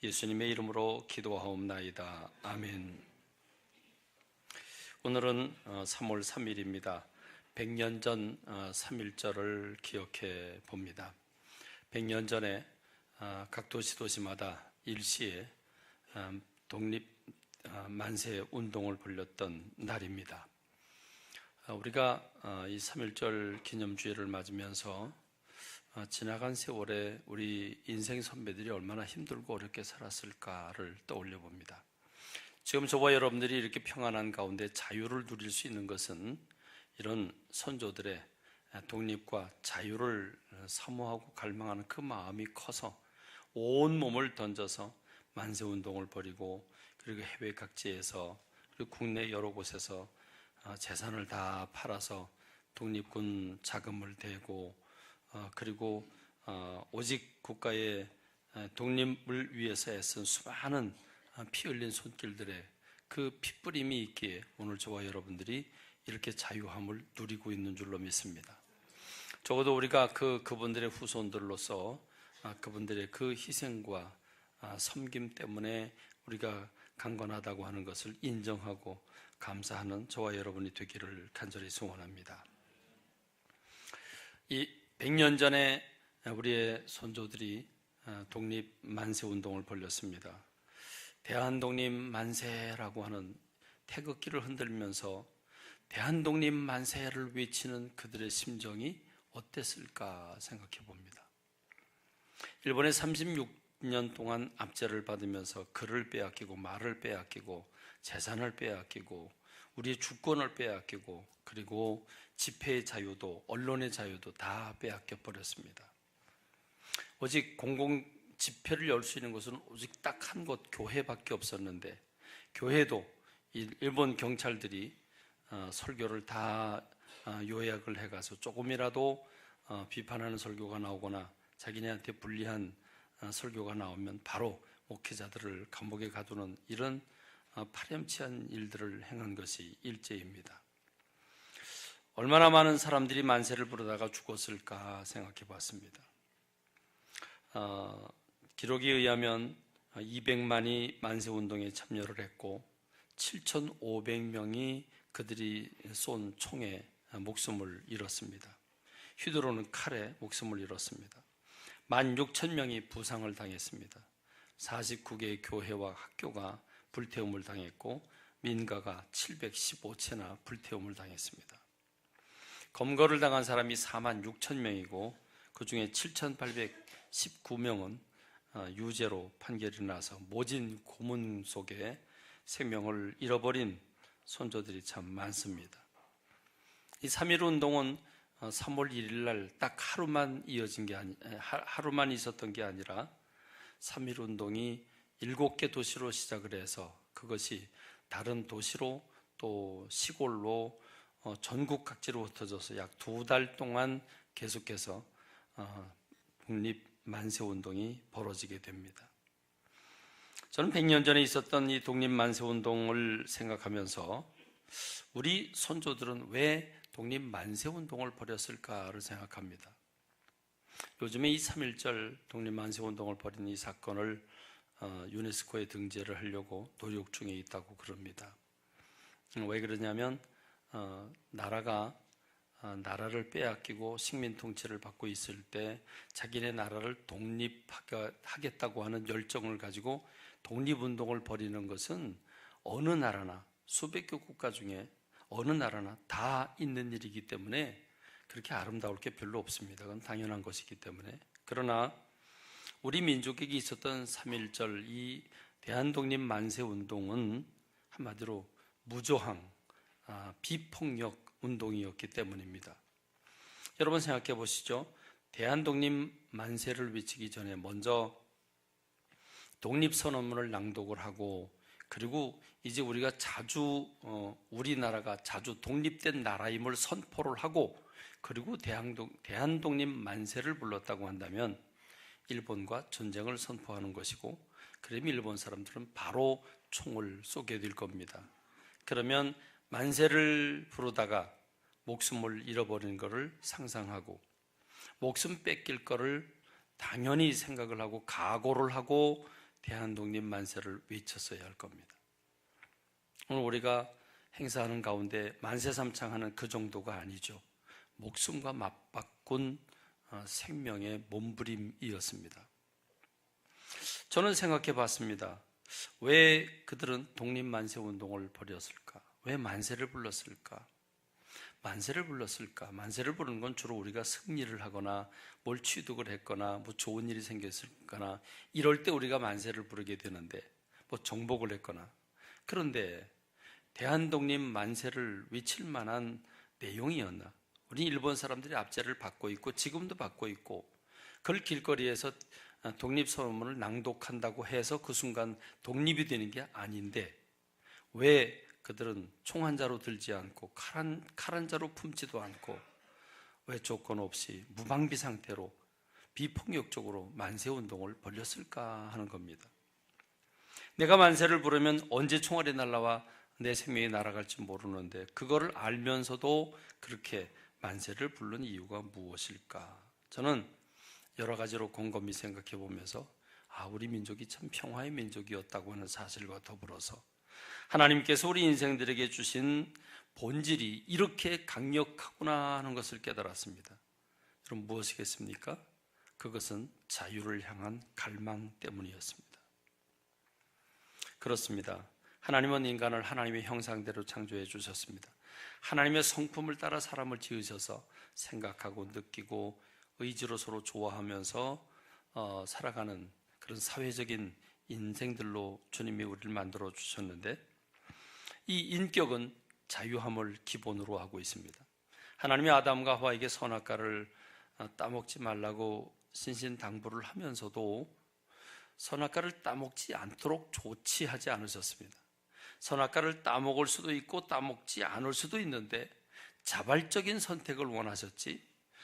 예수님의 이름으로 기도하옵나이다. 아멘. 오늘은 3월 3일입니다. 100년 전 3.1절을 기억해 봅니다. 100년 전에 각 도시마다 일시에 독립 만세 운동을 벌였던 날입니다. 우리가 이 3.1절 기념주일을 맞으면서 지나간 세월에 우리 인생 선배들이 얼마나 힘들고 어렵게 살았을까를 떠올려 봅니다. 지금 저와 여러분들이 이렇게 평안한 가운데 자유를 누릴 수 있는 것은 이런 선조들의 독립과 자유를 사모하고 갈망하는 그 마음이 커서 온 몸을 던져서 만세운동을 벌이고, 그리고 해외 각지에서, 그리고 국내 여러 곳에서 재산을 다 팔아서 독립군 자금을 대고, 그리고 오직 국가의 독립을 위해서 애쓴 수많은 피 흘린 손길들의 그 핏부림이 있기에 오늘 저와 여러분들이 이렇게 자유함을 누리고 있는 줄로 믿습니다. 적어도 우리가 그분들의 후손들로서 그분들의 그 희생과 섬김 때문에 우리가 강건하다고 하는 것을 인정하고 감사하는 저와 여러분이 되기를 간절히 소원합니다. 이 100년 전에 우리의 선조들이 독립 만세 운동을 벌였습니다. 대한독립 만세라고 하는 태극기를 흔들면서 대한독립 만세를 외치는 그들의 심정이 어땠을까 생각해 봅니다. 일본의 36년 동안 압제를 받으면서 글을 빼앗기고 말을 빼앗기고 재산을 빼앗기고 우리의 주권을 빼앗기고, 그리고 집회의 자유도 언론의 자유도 다 빼앗겨 버렸습니다. 오직 공공 집회를 열 수 있는 곳은 오직 딱 한 곳 교회밖에 없었는데, 교회도 일본 경찰들이 설교를 다 요약을 해가서 조금이라도 비판하는 설교가 나오거나 자기네한테 불리한 설교가 나오면 바로 목회자들을 감옥에 가두는 이런 파렴치한 일들을 행한 것이 일제입니다. 얼마나 많은 사람들이 만세를 부르다가 죽었을까 생각해 봤습니다. 기록에 의하면 200만이 만세운동에 참여를 했고 7,500명이 그들이 쏜 총에 목숨을 잃었습니다. 휘두르는 칼에 목숨을 잃었습니다. 16,000명이 부상을 당했습니다. 49개의 교회와 학교가 불태움을 당했고 민가가 715채나 불태움을 당했습니다. 검거를 당한 사람이 46,000명이고 그 중에 7,819명은 유죄로 판결이 나서 모진 고문 속에 생명을 잃어버린 선조들이 참 많습니다. 이 3.1 운동은 3월 1일 날 딱 하루만 있었던 게 아니라 3.1 운동이 7개 도시로 시작을 해서 그것이 다른 도시로 또 시골로 전국 각지로 흩어져서 약 2달 동안 계속해서 독립 만세 운동이 벌어지게 됩니다. 저는 100년 전에 있었던 이 독립 만세 운동을 생각하면서 우리 선조들은 왜 독립 만세 운동을 벌였을까를 생각합니다. 요즘에 이 3.1절 독립 만세 운동을 벌인 이 사건을 유네스코에 등재를 하려고 노력 중에 있다고 그럽니다. 왜 그러냐면 나라를 빼앗기고 식민 통치를 받고 있을 때 자기네 나라를 독립하겠다고 하는 열정을 가지고 독립운동을 벌이는 것은 어느 나라나 수백 개 국가 중에 어느 나라나 다 있는 일이기 때문에 그렇게 아름다울 게 별로 없습니다. 그건 당연한 것이기 때문에. 그러나 우리 민족에게 있었던 3.1절 이 대한독립 만세 운동은 한마디로 무저항, 비폭력 운동이었기 때문입니다. 여러분 생각해 보시죠. 대한독립 만세를 외치기 전에 먼저 독립선언문을 낭독을 하고, 그리고 이제 우리가 우리나라가 자주 독립된 나라임을 선포를 하고, 그리고 대한독립 만세를 불렀다고 한다면 일본과 전쟁을 선포하는 것이고, 그러면 일본 사람들은 바로 총을 쏘게 될 겁니다. 그러면 만세를 부르다가 목숨을 잃어버리는 것을 상상하고 목숨 뺏길 것을 당연히 생각을 하고 각오를 하고 대한독립 만세를 외쳤어야 할 겁니다. 오늘 우리가 행사하는 가운데 만세삼창하는 그 정도가 아니죠. 목숨과 맞바꾼 생명의 몸부림이었습니다. 저는 생각해 봤습니다. 왜 그들은 독립만세운동을 벌였을까? 왜 만세를 불렀을까? 만세를 부르는 건 주로 우리가 승리를 하거나 뭘 취득을 했거나 뭐 좋은 일이 생겼을거나 이럴 때 우리가 만세를 부르게 되는데, 뭐 정복을 했거나. 그런데 대한독립 만세를 외칠 만한 내용이었나? 우리 일본 사람들이 압제를 받고 있고 지금도 받고 있고, 그걸 길거리에서 독립선언문을 낭독한다고 해서 그 순간 독립이 되는 게 아닌데, 왜 그들은 총 한 자로 들지 않고 칼 한 자로 품지도 않고 왜 조건 없이 무방비 상태로 비폭력적으로 만세운동을 벌였을까 하는 겁니다. 내가 만세를 부르면 언제 총알이 날라와 내 생명이 날아갈지 모르는데 그거를 알면서도 그렇게 만세를 부른 이유가 무엇일까? 저는 여러 가지로 곰곰이 생각해 보면서 우리 민족이 참 평화의 민족이었다고 하는 사실과 더불어서 하나님께서 우리 인생들에게 주신 본질이 이렇게 강력하구나 하는 것을 깨달았습니다. 그럼 무엇이겠습니까? 그것은 자유를 향한 갈망 때문이었습니다. 그렇습니다. 하나님은 인간을 하나님의 형상대로 창조해 주셨습니다. 하나님의 성품을 따라 사람을 지으셔서 생각하고 느끼고 의지로 서로 좋아하면서 살아가는 그런 사회적인 인생들로 주님이 우리를 만들어 주셨는데, 이 인격은 자유함을 기본으로 하고 있습니다. 하나님이 아담과 하와에게 선악과를 따먹지 말라고 신신당부를 하면서도 선악과를 따먹지 않도록 조치하지 않으셨습니다. 선악과를 따먹을 수도 있고 따먹지 않을 수도 있는데 자발적인 선택을 원하셨지,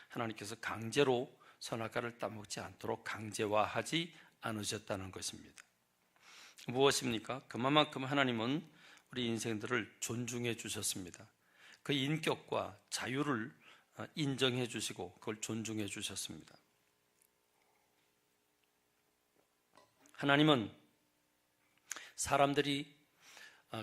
하나님께서 강제로 선악과를 따먹지 않도록 강제화하지 않으셨다는 것입니다. 무엇입니까? 그만큼 하나님은 우리 인생들을 존중해 주셨습니다. 그 인격과 자유를 인정해 주시고 그걸 존중해 주셨습니다. 하나님은 사람들이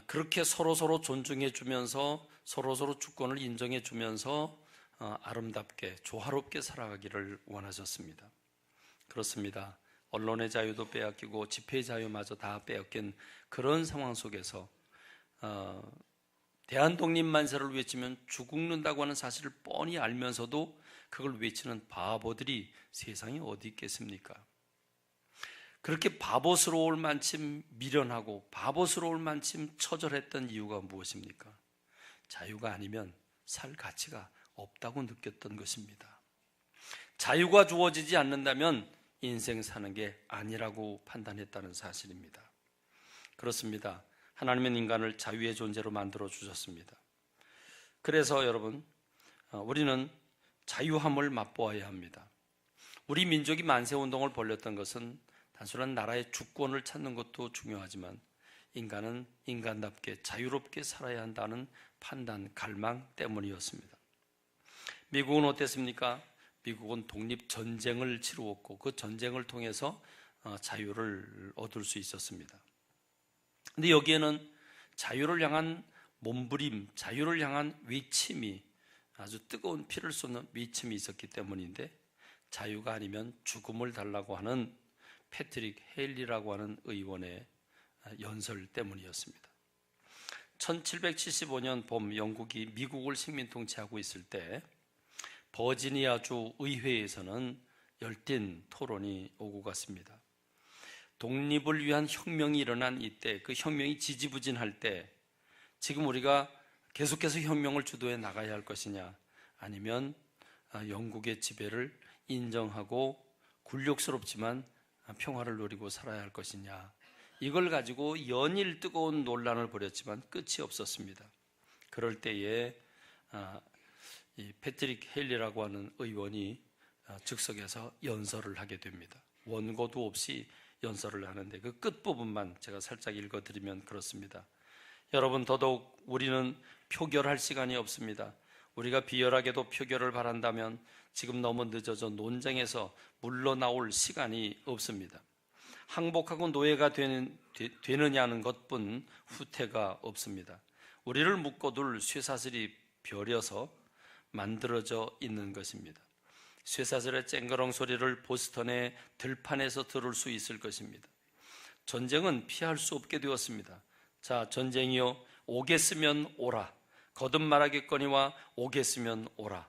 그렇게 서로서로 존중해 주면서 서로서로 주권을 인정해 주면서 아름답게 조화롭게 살아가기를 원하셨습니다. 그렇습니다. 언론의 자유도 빼앗기고 집회의 자유마저 다 빼앗긴 그런 상황 속에서 대한독립만세를 외치면 죽는다고 하는 사실을 뻔히 알면서도 그걸 외치는 바보들이 세상에 어디 있겠습니까? 그렇게 바보스러울 만큼 미련하고 바보스러울 만큼 처절했던 이유가 무엇입니까? 자유가 아니면 살 가치가 없다고 느꼈던 것입니다. 자유가 주어지지 않는다면 인생 사는 게 아니라고 판단했다는 사실입니다. 그렇습니다. 하나님은 인간을 자유의 존재로 만들어 주셨습니다. 그래서 여러분, 우리는 자유함을 맛보아야 합니다. 우리 민족이 만세운동을 벌였던 것은 단순한 나라의 주권을 찾는 것도 중요하지만 인간은 인간답게 자유롭게 살아야 한다는 판단, 갈망 때문이었습니다. 미국은 어땠습니까? 미국은 독립전쟁을 치루었고 그 전쟁을 통해서 자유를 얻을 수 있었습니다. 근데 여기에는 자유를 향한 몸부림, 자유를 향한 외침이, 아주 뜨거운 피를 쏟는 외침이 있었기 때문인데, 자유가 아니면 죽음을 달라고 하는 패트릭 헤일리라고 하는 의원의 연설 때문이었습니다. 1775년 봄 영국이 미국을 식민 통치하고 있을 때 버지니아주 의회에서는 열띤 토론이 오고 갔습니다. 독립을 위한 혁명이 일어난 이때, 그 혁명이 지지부진할 때 지금 우리가 계속해서 혁명을 주도해 나가야 할 것이냐, 아니면 영국의 지배를 인정하고 굴욕스럽지만 평화를 누리고 살아야 할 것이냐, 이걸 가지고 연일 뜨거운 논란을 벌였지만 끝이 없었습니다. 그럴 때에 이 패트릭 헤일리라고 하는 의원이 즉석에서 연설을 하게 됩니다. 원고도 없이 연설을 하는데 그 끝부분만 제가 살짝 읽어드리면 그렇습니다. 여러분, 더더욱 우리는 표결할 시간이 없습니다. 우리가 비열하게도 표결을 바란다면 지금 너무 늦어져 논쟁에서 물러나올 시간이 없습니다. 항복하고 노예가 되느냐는 것뿐 후퇴가 없습니다. 우리를 묶어둘 쇠사슬이 벼려서 만들어져 있는 것입니다. 쇠사슬의 쨍그렁 소리를 보스턴의 들판에서 들을 수 있을 것입니다. 전쟁은 피할 수 없게 되었습니다. 자, 전쟁이여 오겠으면 오라. 거듭 말하겠거니와 오겠으면 오라.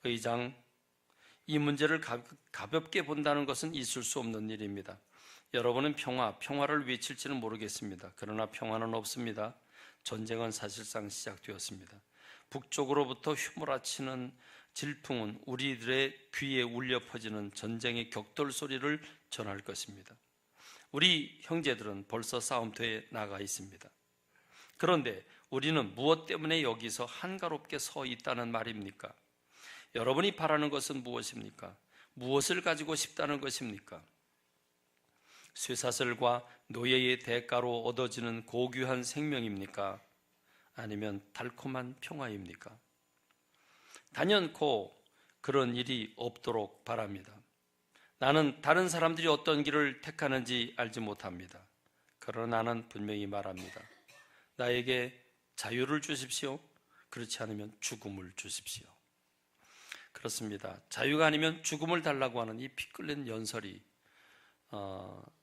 의장, 이 문제를 가볍게 본다는 것은 있을 수 없는 일입니다. 여러분은 평화를 외칠지는 모르겠습니다. 그러나 평화는 없습니다. 전쟁은 사실상 시작되었습니다. 북쪽으로부터 휘몰아치는 질풍은 우리들의 귀에 울려 퍼지는 전쟁의 격돌 소리를 전할 것입니다. 우리 형제들은 벌써 싸움터에 나가 있습니다. 그런데 우리는 무엇 때문에 여기서 한가롭게 서 있다는 말입니까? 여러분이 바라는 것은 무엇입니까? 무엇을 가지고 싶다는 것입니까? 쇠사슬과 노예의 대가로 얻어지는 고귀한 생명입니까? 아니면 달콤한 평화입니까? 단연코 그런 일이 없도록 바랍니다. 나는 다른 사람들이 어떤 길을 택하는지 알지 못합니다. 그러나 나는 분명히 말합니다. 나에게 자유를 주십시오. 그렇지 않으면 죽음을 주십시오. 그렇습니다. 자유가 아니면 죽음을 달라고 하는 이 피 끓는 연설이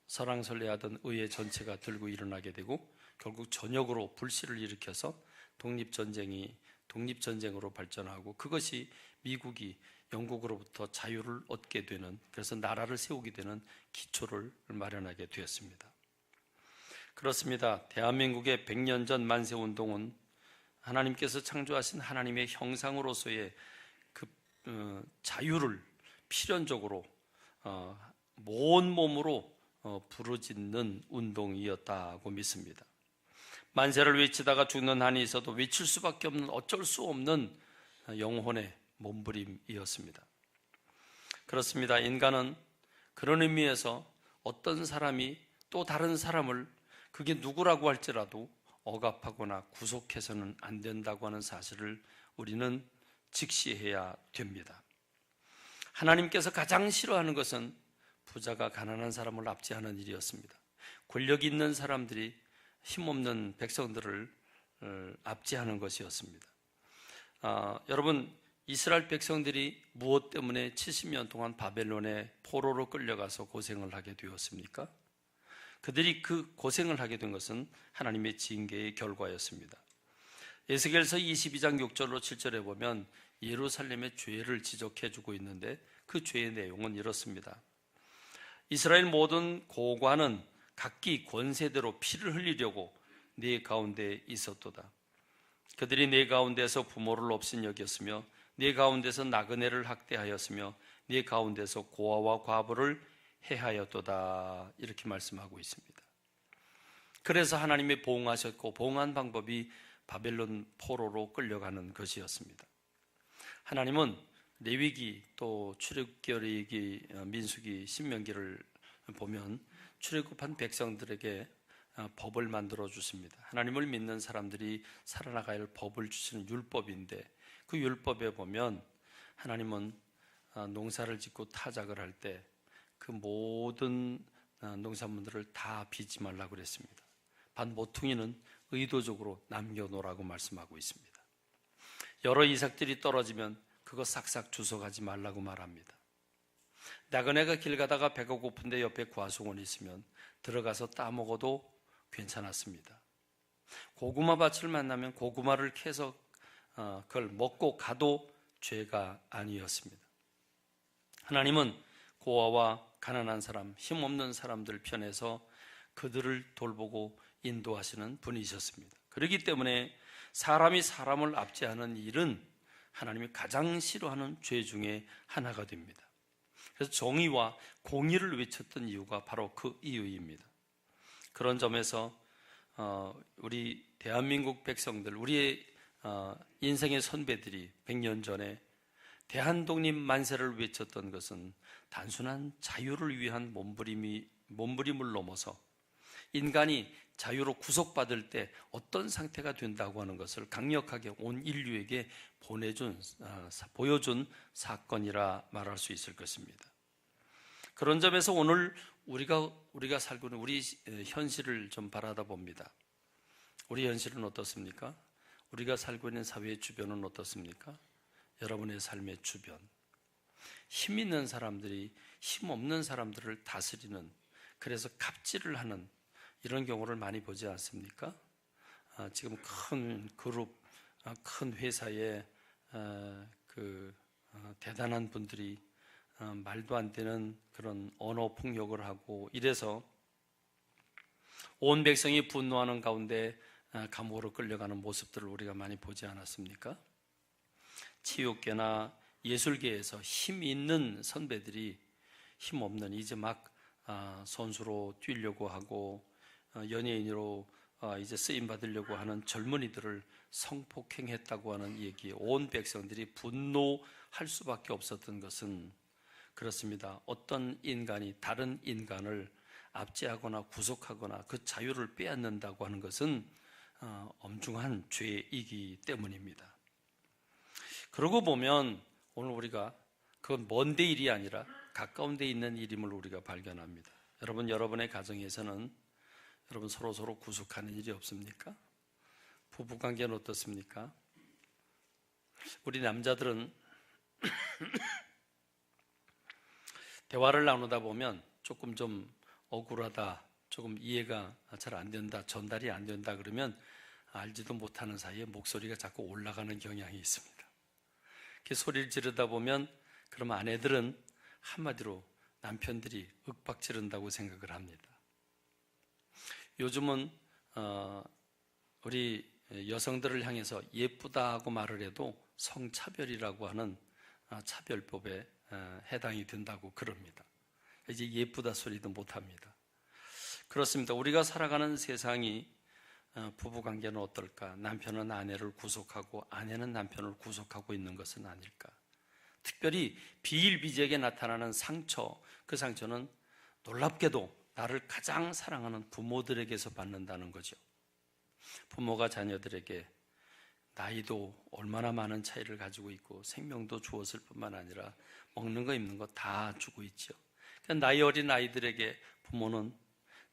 설왕설래하던 의회 전체가 들고 일어나게 되고 결국 전역으로 불씨를 일으켜서 독립전쟁으로 발전하고 그것이 미국이 영국으로부터 자유를 얻게 되는, 그래서 나라를 세우게 되는 기초를 마련하게 되었습니다. 그렇습니다. 대한민국의 100년 전 만세운동은 하나님께서 창조하신 하나님의 형상으로서의 그 자유를 필연적으로 온 몸으로 부르짖는 운동이었다고 믿습니다. 만세를 외치다가 죽는 한이 있어도 외칠 수밖에 없는 어쩔 수 없는 영혼의 몸부림이었습니다. 그렇습니다. 인간은 그런 의미에서 어떤 사람이 또 다른 사람을 그게 누구라고 할지라도 억압하거나 구속해서는 안 된다고 하는 사실을 우리는 직시해야 됩니다. 하나님께서 가장 싫어하는 것은 부자가 가난한 사람을 압제하는 일이었습니다. 권력 있는 사람들이 힘없는 백성들을 압제하는 것이었습니다. 여러분, 이스라엘 백성들이 무엇 때문에 70년 동안 바벨론의 포로로 끌려가서 고생을 하게 되었습니까? 그들이 그 고생을 하게 된 것은 하나님의 징계의 결과였습니다. 에스겔서 22장 6절로 7절에 보면 예루살렘의 죄를 지적해주고 있는데 그 죄의 내용은 이렇습니다. 이스라엘 모든 고관은 각기 권세대로 피를 흘리려고 네 가운데 있었도다. 그들이 네 가운데서 부모를 업신여겼으며 네 가운데서 나그네를 학대하였으며 네 가운데서 고아와 과부를 해하였도다. 이렇게 말씀하고 있습니다. 그래서 하나님이 보응하셨고 보응한 방법이 바벨론 포로로 끌려가는 것이었습니다. 하나님은 레위기 또 출애굽기, 민수기, 신명기를 보면 출애굽한 백성들에게 법을 만들어 주십니다. 하나님을 믿는 사람들이 살아나가야 할 법을 주시는 율법인데 그 율법에 보면 하나님은 농사를 짓고 타작을 할 때 그 모든 농산물들을 다 비지 말라고 그랬습니다. 반 모퉁이는 의도적으로 남겨놓으라고 말씀하고 있습니다. 여러 이삭들이 떨어지면 그거 싹싹 주워가지 말라고 말합니다. 나그네가 길 가다가 배가 고픈데 옆에 과수원이 있으면 들어가서 따먹어도 괜찮았습니다. 고구마 밭을 만나면 고구마를 캐서 그걸 먹고 가도 죄가 아니었습니다. 하나님은 고아와 가난한 사람, 힘없는 사람들 편에서 그들을 돌보고 인도하시는 분이셨습니다. 그렇기 때문에 사람이 사람을 압제하는 일은 하나님이 가장 싫어하는 죄 중에 하나가 됩니다. 그래서 정의와 공의를 외쳤던 이유가 바로 그 이유입니다. 그런 점에서 우리 대한민국 백성들, 우리의 인생의 선배들이 100년 전에 대한독립 만세를 외쳤던 것은 단순한 자유를 위한 몸부림을 넘어서 인간이 자유로 구속받을 때 어떤 상태가 된다고 하는 것을 강력하게 온 인류에게 보여준 사건이라 말할 수 있을 것입니다. 그런 점에서 오늘 우리가 살고 있는 우리 현실을 좀 바라다 봅니다. 우리 현실은 어떻습니까? 우리가 살고 있는 사회의 주변은 어떻습니까? 여러분의 삶의 주변. 힘 있는 사람들이 힘 없는 사람들을 다스리는, 그래서 갑질을 하는 이런 경우를 많이 보지 않습니까? 지금 큰 그룹, 큰 회사에 대단한 분들이 말도 안 되는 그런 언어 폭력을 하고 이래서 온 백성이 분노하는 가운데 감옥으로 끌려가는 모습들을 우리가 많이 보지 않았습니까? 체육계나 예술계에서 힘 있는 선배들이 힘 없는 이제 막 선수로 뛰려고 하고 연예인으로 이제 쓰임 받으려고 하는 젊은이들을 성폭행했다고 하는 얘기, 온 백성들이 분노할 수밖에 없었던 것은 그렇습니다. 어떤 인간이 다른 인간을 압제하거나 구속하거나 그 자유를 빼앗는다고 하는 것은 엄중한 죄이기 때문입니다. 그러고 보면 오늘 우리가 그건 먼 데 일이 아니라 가까운 데 있는 일임을 우리가 발견합니다. 여러분의 가정에서는 여러분 서로 구속하는 일이 없습니까? 부부관계는 어떻습니까? 우리 남자들은 대화를 나누다 보면 조금 좀 억울하다, 조금 이해가 잘 안 된다, 전달이 안 된다 그러면 알지도 못하는 사이에 목소리가 자꾸 올라가는 경향이 있습니다. 이렇게 소리를 지르다 보면 그럼 아내들은 한마디로 남편들이 윽박 지른다고 생각을 합니다. 요즘은 우리 여성들을 향해서 예쁘다 하고 말을 해도 성차별이라고 하는 차별법에 해당이 된다고 그럽니다. 이제 예쁘다 소리도 못합니다. 그렇습니다. 우리가 살아가는 세상이 부부관계는 어떨까? 남편은 아내를 구속하고 아내는 남편을 구속하고 있는 것은 아닐까? 특별히 비일비재하게 나타나는 상처, 그 상처는 놀랍게도 나를 가장 사랑하는 부모들에게서 받는다는 거죠. 부모가 자녀들에게 나이도 얼마나 많은 차이를 가지고 있고 생명도 주었을 뿐만 아니라 먹는 거 입는 거 다 주고 있죠. 그러니까 나이 어린 아이들에게 부모는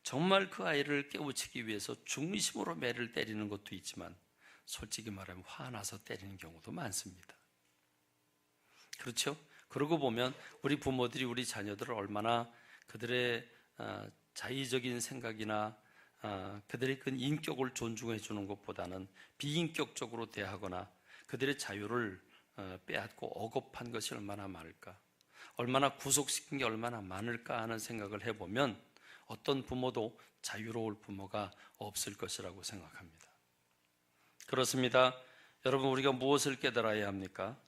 정말 그 아이를 깨우치기 위해서 중심으로 매를 때리는 것도 있지만 솔직히 말하면 화나서 때리는 경우도 많습니다. 그렇죠? 그러고 보면 우리 부모들이 우리 자녀들을 얼마나 그들의 자의적인 생각이나 그들의 그 인격을 존중해 주는 것보다는 비인격적으로 대하거나 그들의 자유를 빼앗고 억압한 것이 얼마나 많을까, 얼마나 구속시킨 게 얼마나 많을까 하는 생각을 해보면 어떤 부모도 자유로울 부모가 없을 것이라고 생각합니다. 그렇습니다. 여러분, 우리가 무엇을 깨달아야 합니까?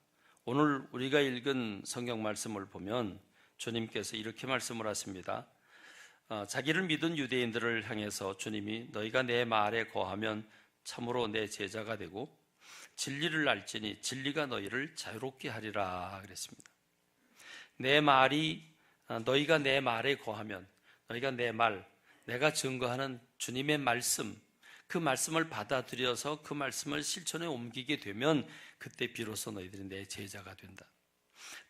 오늘 우리가 읽은 성경 말씀을 보면 주님께서 이렇게 말씀을 하십니다. 자기를 믿은 유대인들을 향해서 주님이 너희가 내 말에 거하면 참으로 내 제자가 되고 진리를 알지니 진리가 너희를 자유롭게 하리라 그랬습니다. 내 말이 너희가 내 말에 거하면, 너희가 내 말, 내가 증거하는 주님의 말씀, 그 말씀을 받아들여서 그 말씀을 실천에 옮기게 되면 그때 비로소 너희들이 내 제자가 된다.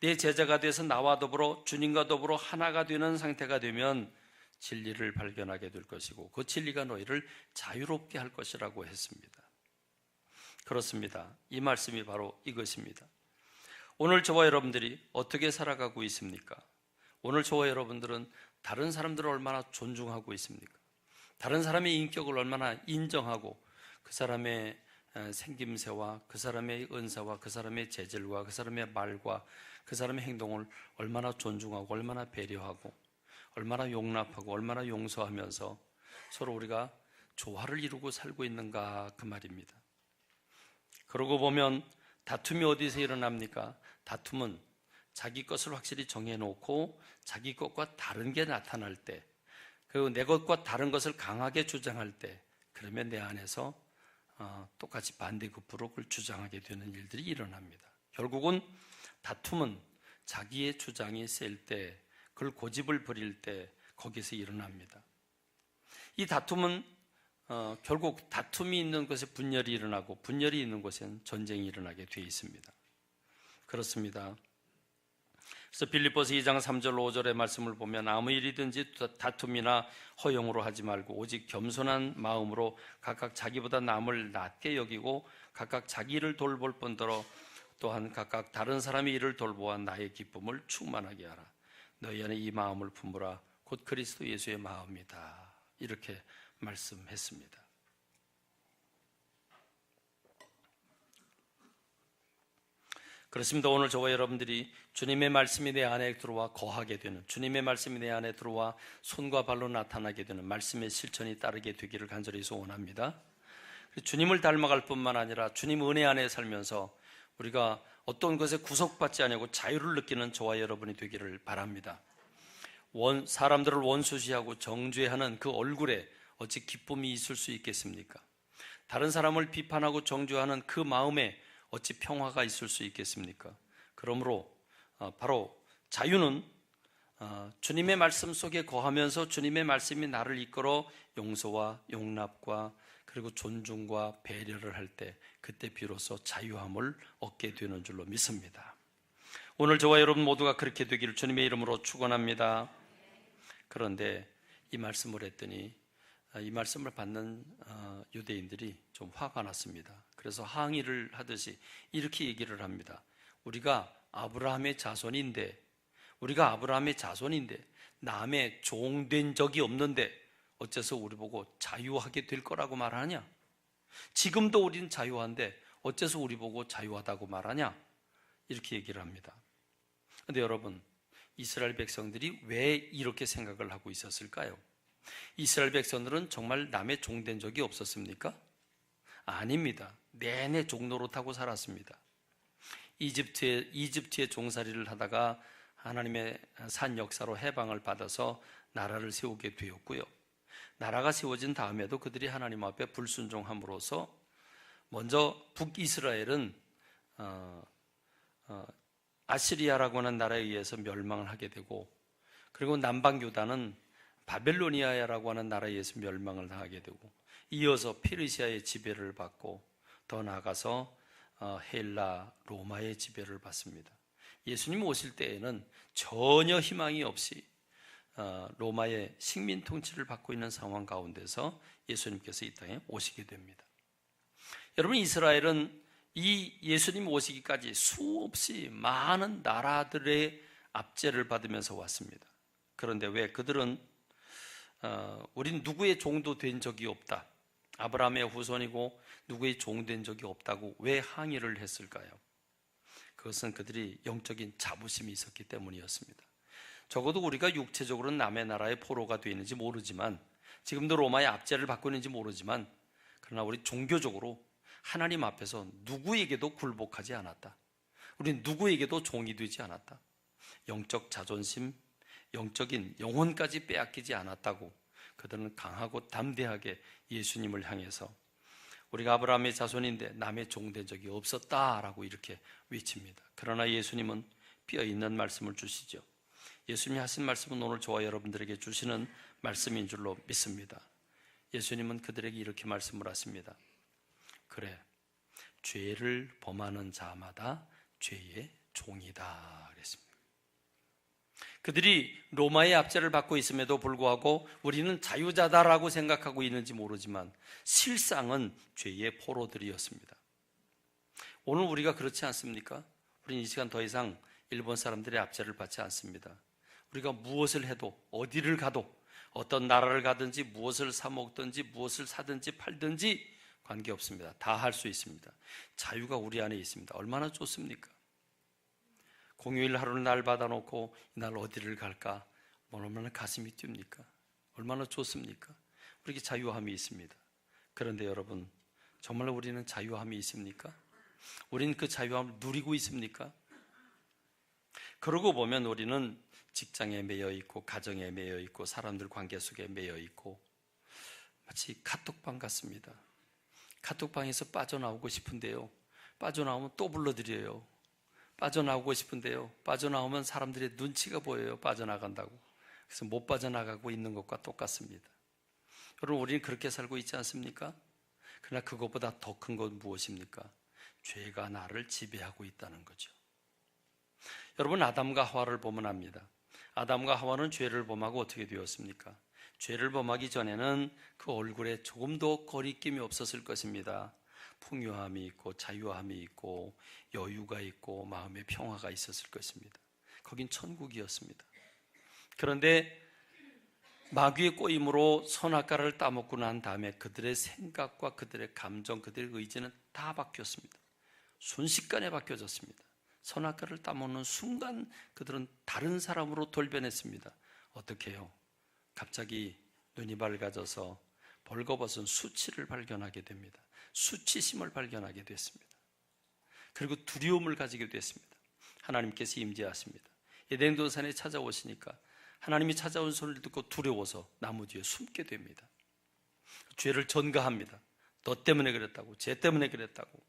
내 제자가 돼서 나와 더불어 주님과 더불어 하나가 되는 상태가 되면 진리를 발견하게 될 것이고 그 진리가 너희를 자유롭게 할 것이라고 했습니다. 그렇습니다. 이 말씀이 바로 이것입니다. 오늘 저와 여러분들이 어떻게 살아가고 있습니까? 오늘 저와 여러분들은 다른 사람들을 얼마나 존중하고 있습니까? 다른 사람의 인격을 얼마나 인정하고 그 사람의 생김새와 그 사람의 은사와 그 사람의 재질과 그 사람의 말과 그 사람의 행동을 얼마나 존중하고 얼마나 배려하고 얼마나 용납하고 얼마나 용서하면서 서로 우리가 조화를 이루고 살고 있는가 그 말입니다. 그러고 보면 다툼이 어디서 일어납니까? 다툼은 자기 것을 확실히 정해놓고 자기 것과 다른 게 나타날 때, 그리고 내 것과 다른 것을 강하게 주장할 때, 그러면 내 안에서 똑같이 반대급부로 그걸 주장하게 되는 일들이 일어납니다. 결국은 다툼은 자기의 주장이 셀 때, 그걸 고집을 부릴 때 거기서 일어납니다. 이 다툼은 결국 다툼이 있는 곳에 분열이 일어나고 분열이 있는 곳에는 전쟁이 일어나게 되어 있습니다. 그렇습니다. 그래서 빌립보서 2장 3절 5절의 말씀을 보면 아무 일이든지 다툼이나 허용으로 하지 말고 오직 겸손한 마음으로 각각 자기보다 남을 낮게 여기고 각각 자기 일을 돌볼 뿐더러 또한 각각 다른 사람의 일을 돌보아 나의 기쁨을 충만하게 하라. 너희 안에 이 마음을 품으라. 곧 그리스도 예수의 마음이다. 이렇게 말씀했습니다. 그렇습니다. 오늘 저와 여러분들이 주님의 말씀이 내 안에 들어와 거하게 되는, 주님의 말씀이 내 안에 들어와 손과 발로 나타나게 되는 말씀의 실천이 따르게 되기를 간절히 소원합니다. 주님을 닮아갈 뿐만 아니라 주님 은혜 안에 살면서 우리가 어떤 것에 구속받지 않고 자유를 느끼는 저와 여러분이 되기를 바랍니다. 사람들을 원수시하고 정죄하는 그 얼굴에 어찌 기쁨이 있을 수 있겠습니까? 다른 사람을 비판하고 정죄하는 그 마음에 어찌 평화가 있을 수 있겠습니까? 그러므로 바로 자유는 주님의 말씀 속에 거하면서 주님의 말씀이 나를 이끌어 용서와 용납과 그리고 존중과 배려를 할 때 그때 비로소 자유함을 얻게 되는 줄로 믿습니다. 오늘 저와 여러분 모두가 그렇게 되기를 주님의 이름으로 축원합니다. 그런데 이 말씀을 했더니 이 말씀을 받는 유대인들이 좀 화가 났습니다. 그래서 항의를 하듯이 이렇게 얘기를 합니다. 우리가 아브라함의 자손인데 남의 종된 적이 없는데 어째서 우리 보고 자유하게 될 거라고 말하냐? 지금도 우리는 자유한데 어째서 우리 보고 자유하다고 말하냐? 이렇게 얘기를 합니다. 그런데 여러분, 이스라엘 백성들이 왜 이렇게 생각을 하고 있었을까요? 이스라엘 백성들은 정말 남의 종된 적이 없었습니까? 아닙니다. 내내 종노릇하고 살았습니다. 이집트의 종살이를 하다가 하나님의 산 역사로 해방을 받아서 나라를 세우게 되었고요. 나라가 세워진 다음에도 그들이 하나님 앞에 불순종함으로써 먼저 북이스라엘은 아시리아라고 하는 나라에 의해서 멸망을 하게 되고, 그리고 남방 유다는 바벨로니아라고 하는 나라에 의해서 멸망을 당하게 되고, 이어서 페르시아의 지배를 받고 더 나아가서 헬라, 로마의 지배를 받습니다. 예수님 오실 때에는 전혀 희망이 없이 로마의 식민 통치를 받고 있는 상황 가운데서 예수님께서 이 땅에 오시게 됩니다. 여러분, 이스라엘은 이 예수님 오시기까지 수없이 많은 나라들의 압제를 받으면서 왔습니다. 그런데 왜 그들은 우린 누구의 종도 된 적이 없다, 아브라함의 후손이고 누구의 종 된 적이 없다고 왜 항의를 했을까요? 그것은 그들이 영적인 자부심이 있었기 때문이었습니다. 적어도 우리가 육체적으로는 남의 나라의 포로가 되어 있는지 모르지만, 지금도 로마의 압제를 받고 있는지 모르지만, 그러나 우리 종교적으로 하나님 앞에서 누구에게도 굴복하지 않았다. 우리는 누구에게도 종이 되지 않았다. 영적 자존심, 영적인 영혼까지 빼앗기지 않았다고 그들은 강하고 담대하게 예수님을 향해서 우리가 아브라함의 자손인데 남의 종된 적이 없었다라고 이렇게 외칩니다. 그러나 예수님은 뼈있는 말씀을 주시죠. 예수님이 하신 말씀은 오늘 저와 여러분들에게 주시는 말씀인 줄로 믿습니다. 예수님은 그들에게 이렇게 말씀을 하십니다. 그래, 죄를 범하는 자마다 죄의 종이다 그랬습니다. 그들이 로마의 압제를 받고 있음에도 불구하고 우리는 자유자다라고 생각하고 있는지 모르지만 실상은 죄의 포로들이었습니다. 오늘 우리가 그렇지 않습니까? 우리는 이 시간 더 이상 일본 사람들의 압제를 받지 않습니다. 우리가 무엇을 해도, 어디를 가도, 어떤 나라를 가든지 무엇을 사 먹든지 무엇을 사든지 팔든지 관계없습니다. 다 할 수 있습니다. 자유가 우리 안에 있습니다. 얼마나 좋습니까? 공휴일 하루를 날 받아놓고 이날 어디를 갈까? 얼마나 가슴이 뜁니까? 얼마나 좋습니까? 우리에게 자유함이 있습니다. 그런데 여러분, 정말 우리는 자유함이 있습니까? 우리는 그 자유함을 누리고 있습니까? 그러고 보면 우리는 직장에 매여 있고 가정에 매여 있고 사람들 관계 속에 매여 있고 마치 카톡방 같습니다. 카톡방에서 빠져나오고 싶은데요, 빠져나오면 또 불러드려요. 빠져나오고 싶은데요, 빠져나오면 사람들의 눈치가 보여요. 빠져나간다고. 그래서 못 빠져나가고 있는 것과 똑같습니다. 여러분, 우리는 그렇게 살고 있지 않습니까? 그러나 그것보다 더 큰 건 무엇입니까? 죄가 나를 지배하고 있다는 거죠. 여러분, 아담과 하와를 보면 압니다. 아담과 하와는 죄를 범하고 어떻게 되었습니까? 죄를 범하기 전에는 그 얼굴에 조금도 거리낌이 없었을 것입니다. 풍요함이 있고 자유함이 있고 여유가 있고 마음의 평화가 있었을 것입니다. 거긴 천국이었습니다. 그런데 마귀의 꼬임으로 선악과를 따먹고 난 다음에 그들의 생각과 그들의 감정, 그들의 의지는 다 바뀌었습니다. 순식간에 바뀌어졌습니다. 선악과를 따먹는 순간 그들은 다른 사람으로 돌변했습니다. 어떻게 해요? 갑자기 눈이 밝아져서 벌거벗은 수치를 발견하게 됩니다. 수치심을 발견하게 됐습니다. 그리고 두려움을 가지게 됐습니다. 하나님께서 임재하십니다. 에덴 동산에 찾아오시니까 하나님이 찾아온 소리를 듣고 두려워서 나무 뒤에 숨게 됩니다. 죄를 전가합니다. 너 때문에 그랬다고, 쟤 때문에 그랬다고.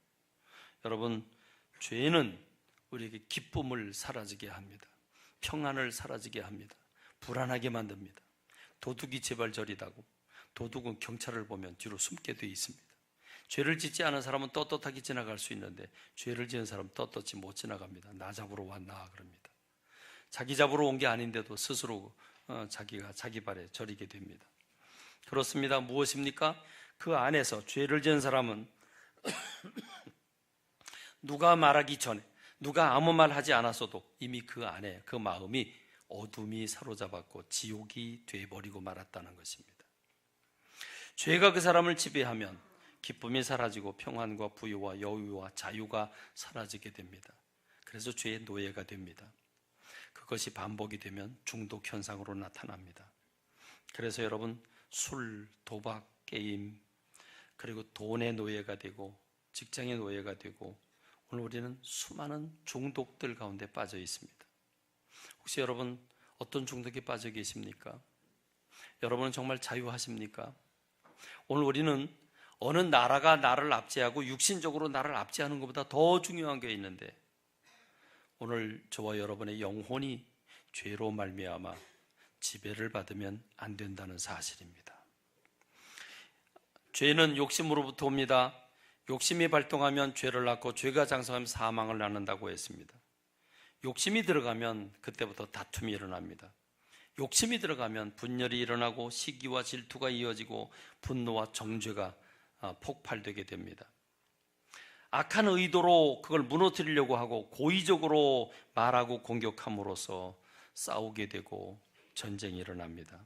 여러분, 죄는 우리에게 기쁨을 사라지게 합니다. 평안을 사라지게 합니다. 불안하게 만듭니다. 도둑이 제발 저리다고. 도둑은 경찰을 보면 뒤로 숨게 돼 있습니다. 죄를 짓지 않은 사람은 떳떳하게 지나갈 수 있는데 죄를 지은 사람은 떳떳이 못 지나갑니다. 나 잡으러 왔나 그럽니다. 자기 잡으러 온 게 아닌데도 스스로 자기가 자기 발에 저리게 됩니다. 그렇습니다. 무엇입니까? 그 안에서 죄를 지은 사람은 누가 말하기 전에, 누가 아무 말 하지 않았어도 이미 그 안에 그 마음이 어둠이 사로잡았고 지옥이 돼버리고 말았다는 것입니다. 죄가 그 사람을 지배하면 기쁨이 사라지고 평안과 부유와 여유와 자유가 사라지게 됩니다. 그래서 죄의 노예가 됩니다. 그것이 반복이 되면 중독 현상으로 나타납니다. 그래서 여러분, 술, 도박, 게임, 그리고 돈의 노예가 되고 직장의 노예가 되고 오늘 우리는 수많은 중독들 가운데 빠져 있습니다. 혹시 여러분 어떤 중독에 빠져 계십니까? 여러분은 정말 자유하십니까? 오늘 우리는 어느 나라가 나를 압제하고 육신적으로 나를 압제하는 것보다 더 중요한 게 있는데 오늘 저와 여러분의 영혼이 죄로 말미암아 지배를 받으면 안 된다는 사실입니다. 죄는 욕심으로부터 옵니다. 욕심이 발동하면 죄를 낳고 죄가 장성하면 사망을 낳는다고 했습니다. 욕심이 들어가면 그때부터 다툼이 일어납니다. 욕심이 들어가면 분열이 일어나고 시기와 질투가 이어지고 분노와 정죄가 폭발되게 됩니다. 악한 의도로 그걸 무너뜨리려고 하고 고의적으로 말하고 공격함으로써 싸우게 되고 전쟁이 일어납니다.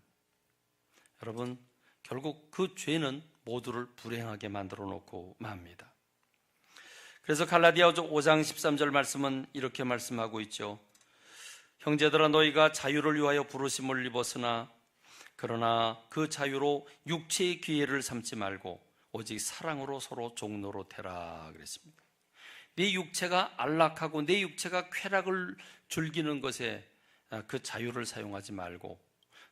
여러분, 결국 그 죄는 모두를 불행하게 만들어 놓고 맙니다. 그래서 갈라디아 5장 13절 말씀은 이렇게 말씀하고 있죠. 형제들아, 너희가 자유를 위하여 부르심을 입었으나 그러나 그 자유로 육체의 기회를 삼지 말고 오직 사랑으로 서로 종로로 되라 그랬습니다. 내 육체가 안락하고 내 육체가 쾌락을 즐기는 것에 그 자유를 사용하지 말고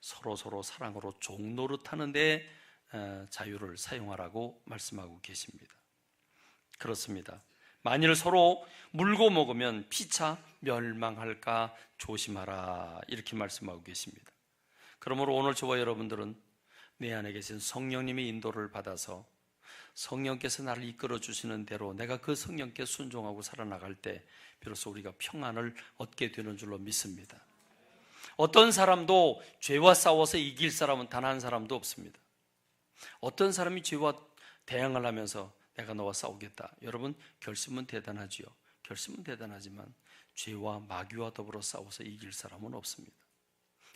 서로 사랑으로 종노릇하는 데 자유를 사용하라고 말씀하고 계십니다. 그렇습니다. 만일 서로 물고 먹으면 피차 멸망할까 조심하라 이렇게 말씀하고 계십니다. 그러므로 오늘 저와 여러분들은 내 안에 계신 성령님의 인도를 받아서 성령께서 나를 이끌어 주시는 대로 내가 그 성령께 순종하고 살아나갈 때 비로소 우리가 평안을 얻게 되는 줄로 믿습니다. 어떤 사람도 죄와 싸워서 이길 사람은 단 한 사람도 없습니다. 어떤 사람이 죄와 대항을 하면서 내가 너와 싸우겠다. 여러분, 결심은 대단하지요. 결심은 대단하지만 죄와 마귀와 더불어 싸워서 이길 사람은 없습니다.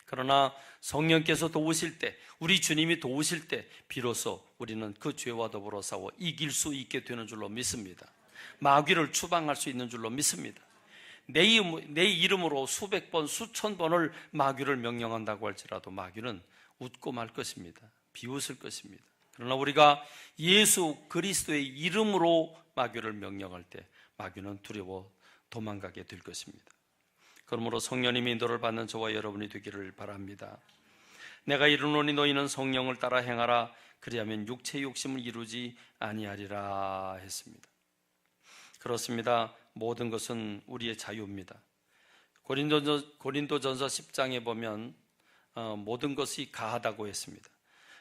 그러나 성령께서 도우실 때, 우리 주님이 도우실 때 비로소 우리는 그 죄와 더불어 싸워 이길 수 있게 되는 줄로 믿습니다. 마귀를 추방할 수 있는 줄로 믿습니다. 내 이름으로 수백 번, 수천 번을 마귀를 명령한다고 할지라도 마귀는 웃고 말 것입니다. 비웃을 것입니다. 그러나 우리가 예수 그리스도의 이름으로 마귀를 명령할 때 마귀는 두려워 도망가게 될 것입니다. 그러므로 성령님의 인도를 받는 저와 여러분이 되기를 바랍니다. 내가 이르노니 너희는 성령을 따라 행하라. 그리하면 육체의 욕심을 이루지 아니하리라 했습니다. 그렇습니다. 모든 것은 우리의 자유입니다. 고린도전서 10장에 보면 모든 것이 가하다고 했습니다.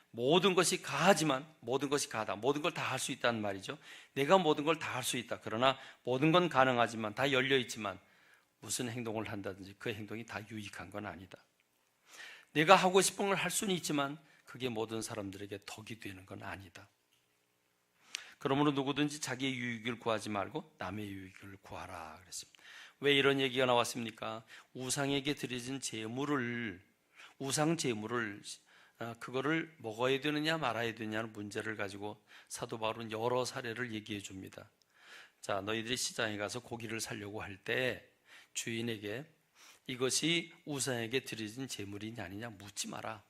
모든 것이 가하지만 모든 것이 가하다. 모든 걸 다 할 수 있다는 말이죠. 내가 모든 걸 다 할 수 있다. 그러나 모든 건 가능하지만 다 열려 있지만 무슨 행동을 한다든지 그 행동이 다 유익한 건 아니다. 내가 하고 싶은 걸 할 수는 있지만 그게 모든 사람들에게 덕이 되는 건 아니다. 그러므로 누구든지 자기의 유익을 구하지 말고 남의 유익을 구하라 그랬습니다. 왜 이런 얘기가 나왔습니까? 우상에게 드려진 우상 제물을 그거를 먹어야 되느냐 말아야 되느냐는 문제를 가지고 사도 바울은 여러 사례를 얘기해 줍니다. 자, 너희들이 시장에 가서 고기를 사려고 할 때 주인에게 이것이 우상에게 드려진 제물이냐 아니냐 묻지 마라.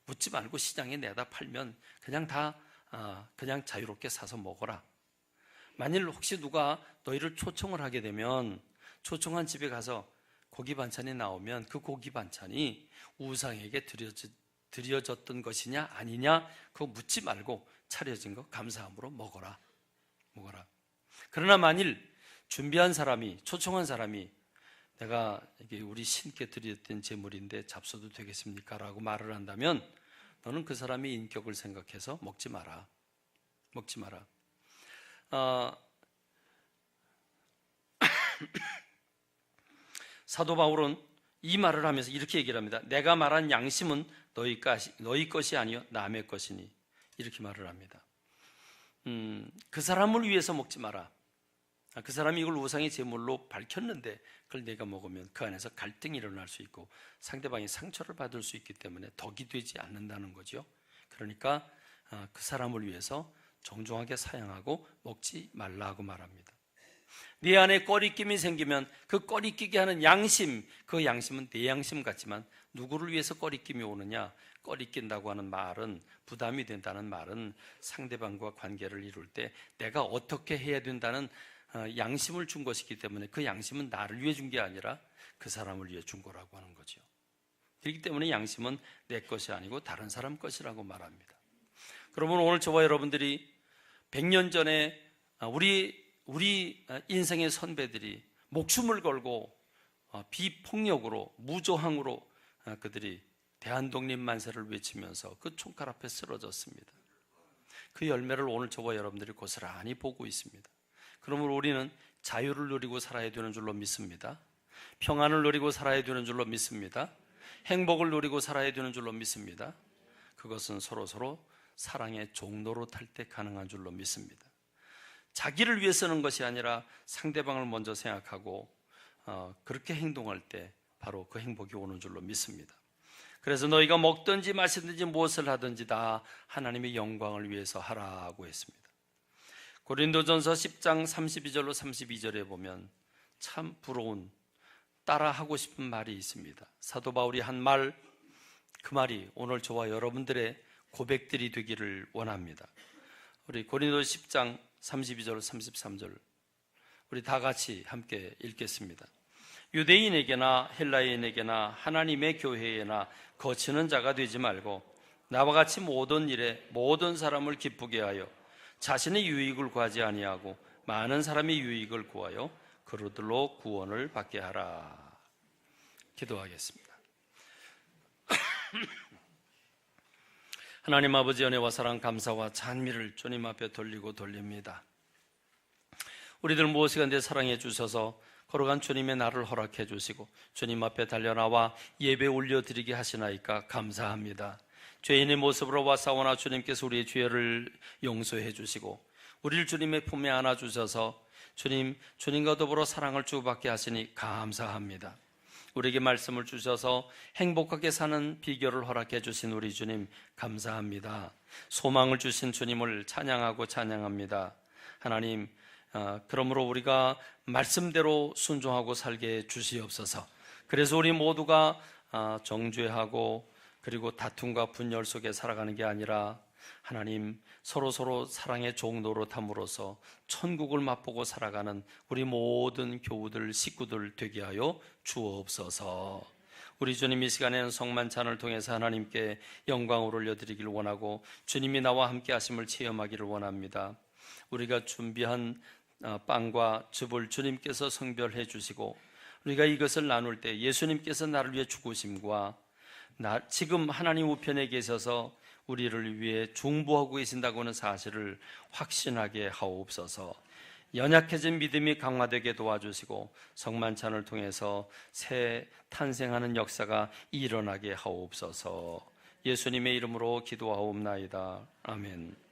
묻지 말고 시장에 내다 팔면 그냥 자유롭게 사서 먹어라. 만일 혹시 누가 너희를 초청을 하게 되면 초청한 집에 가서 고기 반찬이 나오면 그 고기 반찬이 우상에게 드려졌던 것이냐 아니냐 그거 묻지 말고 차려진 거 감사함으로 먹어라. 그러나 만일 초청한 사람이 내가 이게 우리 신께 드렸던 제물인데 잡숴도 되겠습니까? 라고 말을 한다면 너는 그 사람의 인격을 생각해서 먹지 마라. 사도 바울은 이 말을 하면서 이렇게 얘기를 합니다. 내가 말한 양심은 너희 것이 아니요 남의 것이니 이렇게 말을 합니다. 그 사람을 위해서 먹지 마라. 그 사람이 이걸 우상의 제물로 밝혔는데 그걸 내가 먹으면 그 안에서 갈등이 일어날 수 있고 상대방이 상처를 받을 수 있기 때문에 덕이 되지 않는다는 거죠. 그러니까 그 사람을 위해서 정중하게 사양하고 먹지 말라고 말합니다. 네 안에 꺼리낌이 생기면 그 꺼리끼게 하는 양심, 그 양심은 내 양심 같지만 누구를 위해서 꺼리낌이 오느냐? 꺼리낀다고 하는 말은, 부담이 된다는 말은 상대방과 관계를 이룰 때 내가 어떻게 해야 된다는 양심을 준 것이기 때문에 그 양심은 나를 위해 준 게 아니라 그 사람을 위해 준 거라고 하는 거죠. 그렇기 때문에 양심은 내 것이 아니고 다른 사람 것이라고 말합니다. 그러면 오늘 저와 여러분들이 100년 전에 우리 인생의 선배들이 목숨을 걸고 비폭력으로 무저항으로 그들이 대한독립 만세를 외치면서 그 총칼 앞에 쓰러졌습니다. 그 열매를 오늘 저와 여러분들이 고스란히 보고 있습니다. 그러므로 우리는 자유를 누리고 살아야 되는 줄로 믿습니다. 평안을 누리고 살아야 되는 줄로 믿습니다. 행복을 누리고 살아야 되는 줄로 믿습니다. 그것은 서로 사랑의 종로로 탈 때 가능한 줄로 믿습니다. 자기를 위해 쓰는 것이 아니라 상대방을 먼저 생각하고 그렇게 행동할 때 바로 그 행복이 오는 줄로 믿습니다. 그래서 너희가 먹든지 마시든지 무엇을 하든지 다 하나님의 영광을 위해서 하라고 했습니다. 고린도전서 10장 32절로 32절에 보면 참 부러운, 따라하고 싶은 말이 있습니다. 사도 바울이 한 말, 그 말이 오늘 저와 여러분들의 고백들이 되기를 원합니다. 우리 고린도 10장 32절 33절 우리 다 같이 함께 읽겠습니다. 유대인에게나 헬라인에게나 하나님의 교회에나 거치는 자가 되지 말고 나와 같이 모든 일에 모든 사람을 기쁘게 하여 자신의 유익을 구하지 아니하고 많은 사람의 유익을 구하여 그들로 구원을 받게 하라. 기도하겠습니다. 하나님 아버지 은혜와 사랑 감사와 찬미를 주님 앞에 돌립니다. 우리들 무엇이든지 사랑해 주셔서 걸어간 주님의 날을 허락해 주시고 주님 앞에 달려나와 예배 올려드리게 하시나이까 감사합니다. 죄인의 모습으로 왔사오나 주님께서 우리의 죄를 용서해 주시고 우리를 주님의 품에 안아 주셔서 주님과 더불어 사랑을 주고받게 하시니 감사합니다. 우리에게 말씀을 주셔서 행복하게 사는 비결을 허락해 주신 우리 주님 감사합니다. 소망을 주신 주님을 찬양합니다. 하나님, 그러므로 우리가 말씀대로 순종하고 살게 주시옵소서. 그래서 우리 모두가 정죄하고 그리고 다툼과 분열 속에 살아가는 게 아니라 하나님 서로 사랑의 종로로 담으로써 천국을 맛보고 살아가는 우리 모든 교우들 식구들 되게 하여 주옵소서. 우리 주님 이 시간에는 성만찬을 통해서 하나님께 영광을 올려드리길 원하고 주님이 나와 함께 하심을 체험하기를 원합니다. 우리가 준비한 빵과 즙을 주님께서 성별해 주시고 우리가 이것을 나눌 때 예수님께서 나를 위해 죽으심과 지금 하나님 우편에 계셔서 우리를 위해 중보하고 계신다고 하는 사실을 확신하게 하옵소서. 연약해진 믿음이 강화되게 도와주시고 성만찬을 통해서 새 탄생하는 역사가 일어나게 하옵소서. 예수님의 이름으로 기도하옵나이다. 아멘.